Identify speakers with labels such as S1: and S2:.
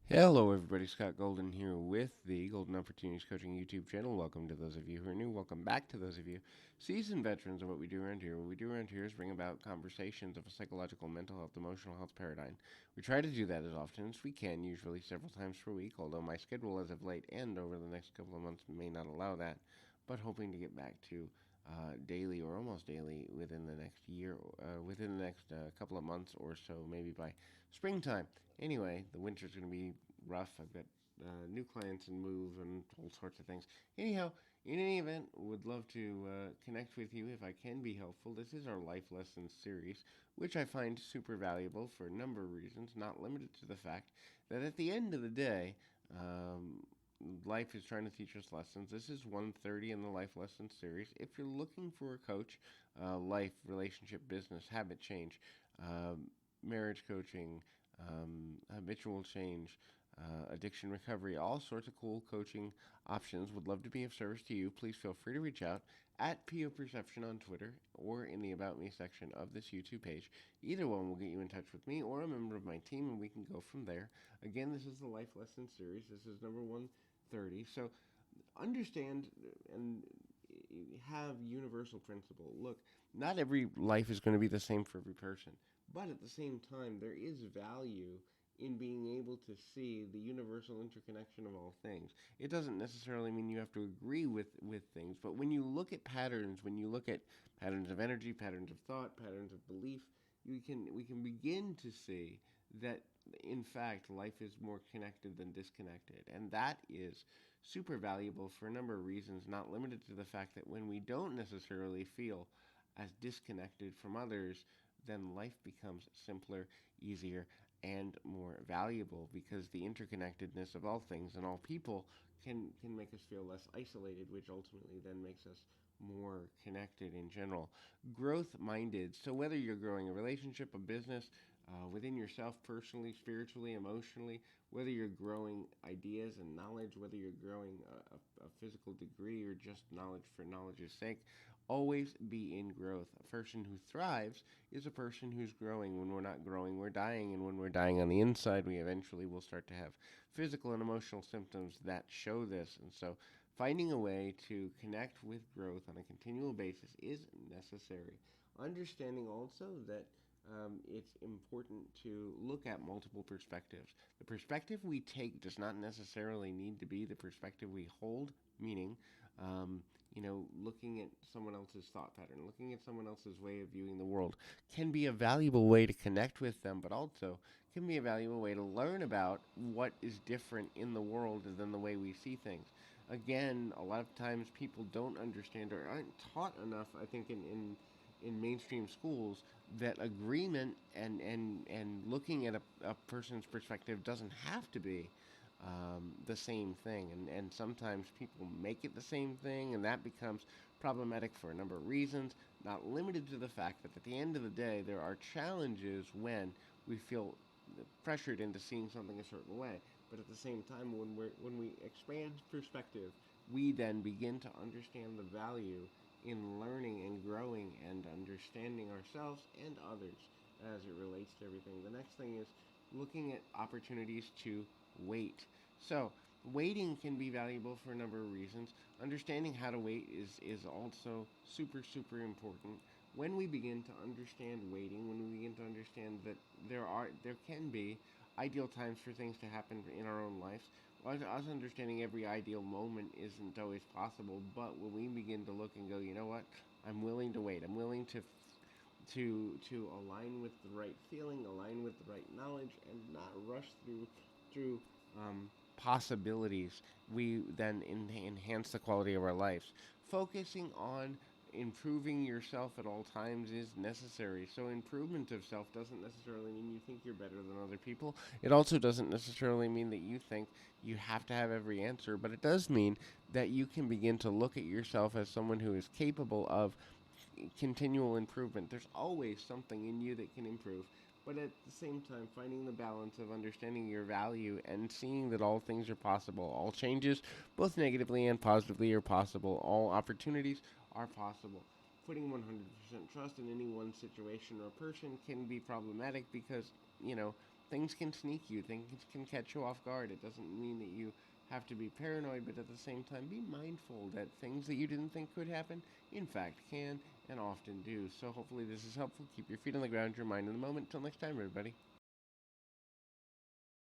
S1: Hello, everybody. Scott Golden here with the Golden Opportunities Coaching YouTube channel. Welcome to those of you who are new. Welcome back to those of you seasoned veterans of what we do around here. What we do around here is bring about conversations of a psychological, mental health, emotional health paradigm. We try to do that as often as we can, usually several times per week, although my schedule as of late and over the next couple of months may not allow that, but hoping to get back to daily or almost daily within the next year, within the next couple of months or so, maybe by springtime. Anyway, the winter's going to be rough. I've got new clients and move and all sorts of things. Anyhow, in any event, would love to connect with you if I can be helpful. This is our Life Lessons series, which I find super valuable for a number of reasons, not limited to the fact that at the end of the day, life is trying to teach us lessons. This is 130 in the Life Lessons series. If you're looking for a coach, life, relationship, business, habit change, marriage coaching, habitual change, addiction recovery, all sorts of cool coaching options. Would love to be of service to you. Please feel free to reach out at PO Perception on Twitter or in the About Me section of this YouTube page. Either one will get you in touch with me or a member of my team, and we can go from there. Again, this is the Life Lesson series. This is number 130. So understand and have universal principle. Look, not every life is going to be the same for every person, but at the same time, there is value in being able to see the universal interconnection of all things. It doesn't necessarily mean you have to agree with things, but when you look at patterns, when you look at patterns of energy, patterns of thought, patterns of belief, we can begin to see that in fact life is more connected than disconnected, and that is super valuable for a number of reasons, not limited to the fact that when we don't necessarily feel as disconnected from others, then life becomes simpler, easier, and more valuable because the interconnectedness of all things and all people can make us feel less isolated, which ultimately then makes us more connected in general. Growth minded. So, whether you're growing a relationship, a business, within yourself, personally, spiritually, emotionally, whether you're growing ideas and knowledge, whether you're growing a physical degree or just knowledge for knowledge's sake, always be in growth. A person who thrives is a person who's growing. When we're not growing, we're dying. And when we're dying on the inside, we eventually will start to have physical and emotional symptoms that show this. And so, finding a way to connect with growth on a continual basis is necessary. Understanding also that it's important to look at multiple perspectives. The perspective we take does not necessarily need to be the perspective we hold, meaning, looking at someone else's thought pattern, looking at someone else's way of viewing the world can be a valuable way to connect with them, but also can be a valuable way to learn about what is different in the world than the way we see things. Again, a lot of times people don't understand or aren't taught enough, I think, in mainstream schools that agreement and looking at a person's perspective doesn't have to be the same thing. And sometimes people make it the same thing, and that becomes problematic for a number of reasons, not limited to the fact that at the end of the day, there are challenges when we feel pressured into seeing something a certain way. But at the same time, when we expand perspective, we then begin to understand the value in learning and growing and understanding ourselves and others as it relates to everything. The next thing is looking at opportunities to wait. So, waiting can be valuable for a number of reasons. Understanding how to wait is also super, super important. When we begin to understand waiting, when we begin to understand that there can be ideal times for things to happen in our own lives, us understanding every ideal moment isn't always possible, but when we begin to look and go, you know what, I'm willing to wait. I'm willing to align with the right feeling, align with the right knowledge, and not rush through possibilities. We then enhance the quality of our lives. Focusing on improving yourself at all times is necessary. So improvement of self doesn't necessarily mean you think you're better than other people. It also doesn't necessarily mean that you think you have to have every answer, but it does mean that you can begin to look at yourself as someone who is capable of continual improvement. There's always something in you that can improve, but at the same time, finding the balance of understanding your value and seeing that all things are possible. All changes, both negatively and positively, are possible. All opportunities are possible. Putting 100% trust in any one situation or person can be problematic because, you know, things can sneak you, things can catch you off guard. It doesn't mean that you have to be paranoid, but at the same time, be mindful that things that you didn't think could happen, in fact, can and often do. So hopefully this is helpful. Keep your feet on the ground, your mind in the moment. Till next time, everybody.